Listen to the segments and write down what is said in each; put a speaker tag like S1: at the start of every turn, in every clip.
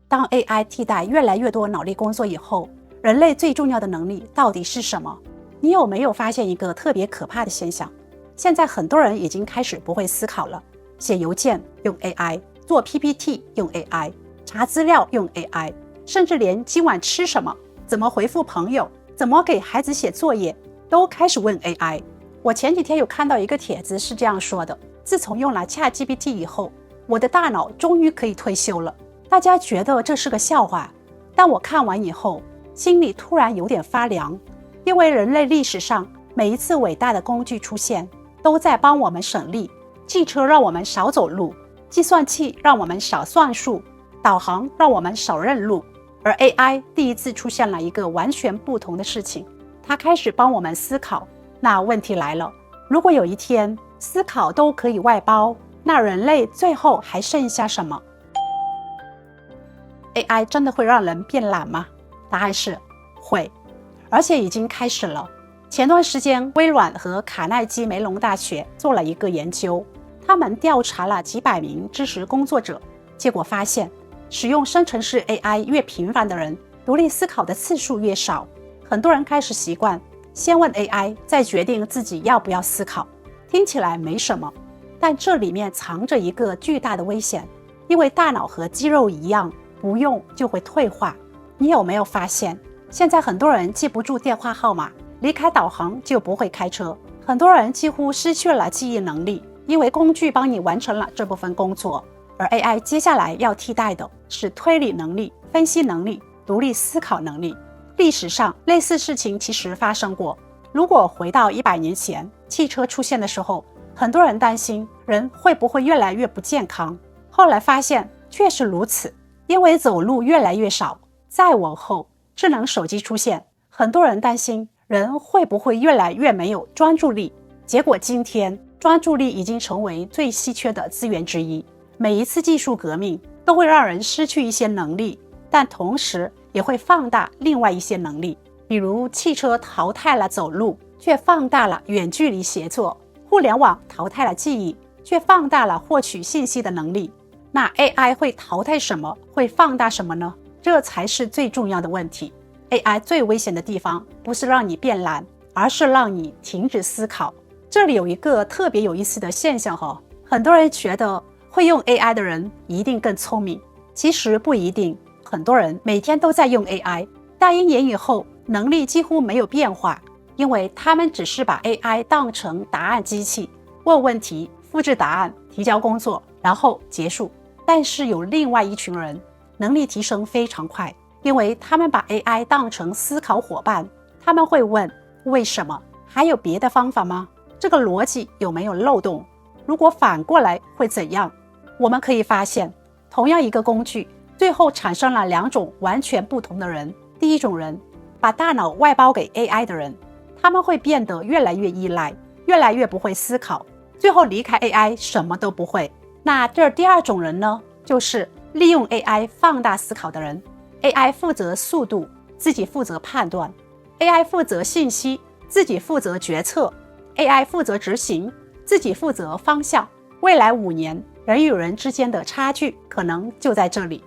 S1: 當 AI 替代越來越多腦力工作以後，人類最重要的能力到底是什麼？你有沒有發現一個特別可怕的現象？現在很多人已經開始不會思考了，寫郵件用 AI， 做 PPT 用 AI， 查資料用 AI， 甚至連今晚吃什麼、怎麼回復朋友、怎麼給孩子寫作業，都開始問 AI。我前幾天有看到一個帖子是這樣說的：自從用了 ChatGPT 以後，我的大腦終於可以退休了。大家覺得這是個笑話，但我看完以後，心裡突然有點發涼，因為人類歷史上每一次偉大的工具出現，都在幫我們省力。汽車讓我們少走路，計算器讓我們少算數，導航讓我們少認路。而 AI 第一次出現了一個完全不同的事情，它開始幫我們思考。那問題來了，如果有一天思考都可以外包，那人類最後還剩下什麼？ AI 真的會讓人變懶嗎？答案是會，而且已經開始了。前段時間，微軟和卡耐基梅隆大學做了一個研究，他們調查了幾百名知識工作者，結果發現，使用生成式 AI 越頻繁的人，獨立思考的次數越少。很多人開始習慣先問 AI， 再決定自己要不要思考。聽起來沒什麼，但這裡面藏着一個巨大的危險，因為大腦和肌肉一樣，不用就會退化。你有沒有發現，現在很多人記不住電話號碼，離開導航就不會開車。很多人幾乎失去了記憶能力，因為工具幫你完成了這部分工作。而 AI 接下來要替代的是推理能力、分析能力、獨立思考能力。歷史上類似事情其實發生過。如果回到100年前，汽車出現的時候，很多人擔心人會不會越來越不健康。後來發現確實如此，因為走路越來越少。再往後，智能手機出現，很多人擔心人會不會越來越沒有專注力。結果今天，專注力已經成為最稀缺的資源之一。每一次技術革命都會讓人失去一些能力，但同時也會放大另外一些能力。比如汽車淘汰了走路，卻放大了遠距離協作；互聯網淘汰了記憶，卻放大了獲取信息的能力。那 AI 會淘汰什麼，會放大什麼呢？這才是最重要的問題。AI 最危險的地方不是讓你變懶，而是讓你停止思考。這裡有一個特別有意思的現象哈，很多人覺得會用 AI 的人一定更聰明，其實不一定。很多人每天都在用 AI， 但1年以後能力幾乎沒有變化，因為他們只是把 AI 當成答案機器，問問題，複製答案，提交工作，然後結束。但是有另外一群人能力提升非常快，因為他們把 AI 當成思考夥伴，他們會問為什麼？還有別的方法嗎？這個邏輯有沒有漏洞？如果反過來會怎樣？我們可以發現，同樣一個工具，最後產生了2種完全不同的人。第一種人，把大腦外包給 AI 的人，他們會變得越來越依賴，越來越不會思考，最後離開 AI 什麼都不會。那這第二種人呢，就是利用 AI 放大思考的人。AI 負責速度，自己負責判斷； AI 負責信息，自己負責決策； AI 負責執行，自己負責方向。未來5年，人與人之間的差距可能就在這裡。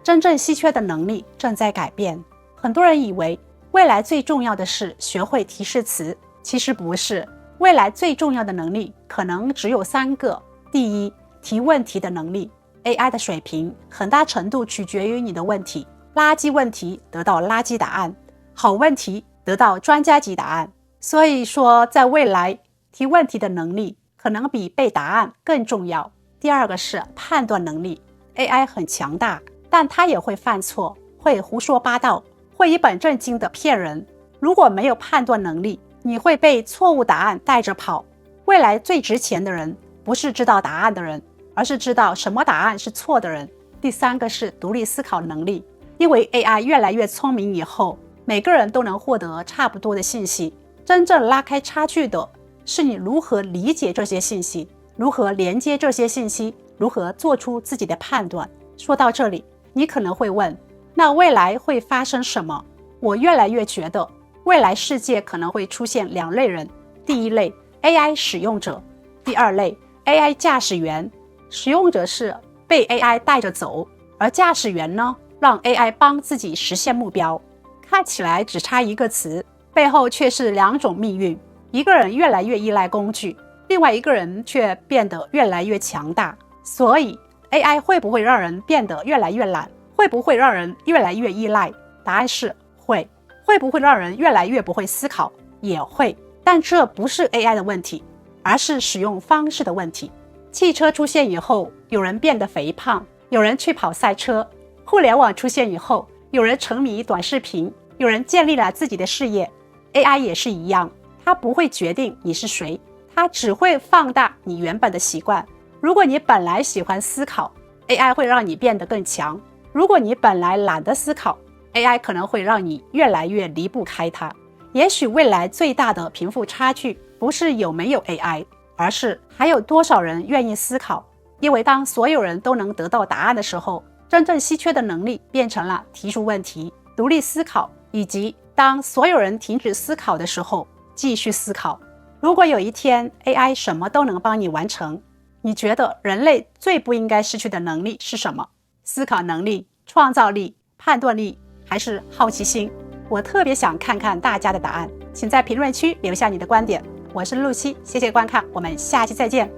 S1: 真正稀缺的能力正在改變。很多人以為未來最重要的是學會提示詞，其實不是。未来最重要的能力可能只有3個。第一，提問題的能力。AI 的水平很大程度取決於你的問題。垃圾問題得到垃圾答案，好問題得到專家級答案。所以說，在未來，提問題的能力可能比背答案更重要。第二個是判斷能力。AI 很強大，但它也會犯錯，會胡說八道，會一本正經的騙人。如果沒有判斷能力，你會被錯誤答案帶着跑。未來最值錢的人，不是知道答案的人，而是知道什麼答案是錯的人。第3個是獨立思考能力。因為 AI 越來越聰明以後，每個人都能獲得差不多的信息。真正拉開差距的是你如何理解這些信息，如何連接這些信息，如何做出自己的判斷。說到這裡，你可能會問，那未來會發生什麼？我越來越覺得未來世界可能會出現2類人。第一類 AI 使用者，第二類 AI 駕駛員。使用者是被 AI 帶着走，而駕駛員呢，讓 AI 幫自己實現目標。看起來只差一個詞，背後卻是兩種命運。一個人越來越依賴工具，另外一個人卻變得越來越強大。所以 AI 會不會讓人變得越來越懶？會不會讓人越來越依賴？答案是會。會不會讓人越來越不會思考？也會。但這不是 AI 的問題，而是使用方式的問題。汽車出現以後，有人變得肥胖，有人去跑賽車；互聯網出現以後，有人沉迷短視頻，有人建立了自己的事業。AI 也是一樣，它不會決定你是誰，它只會放大你原本的習慣。如果你本來喜歡思考， AI 會讓你變得更強；如果你本來懶得思考， AI 可能會讓你越來越離不開它。也許未來最大的貧富差距不是有沒有 AI， 而是還有多少人願意思考。因為當所有人都能得到答案的時候，真正稀缺的能力變成了提出問題、獨立思考，以及當所有人停止思考的時候，繼續思考。如果有一天 AI 什麼都能幫你完成，你覺得人類最不應該失去的能力是什麼？思考能力、創造力、判斷力，還是好奇心？我特別想看看大家的答案，請在評論區留下你的觀點。我是露西，謝謝觀看，我們下期再見。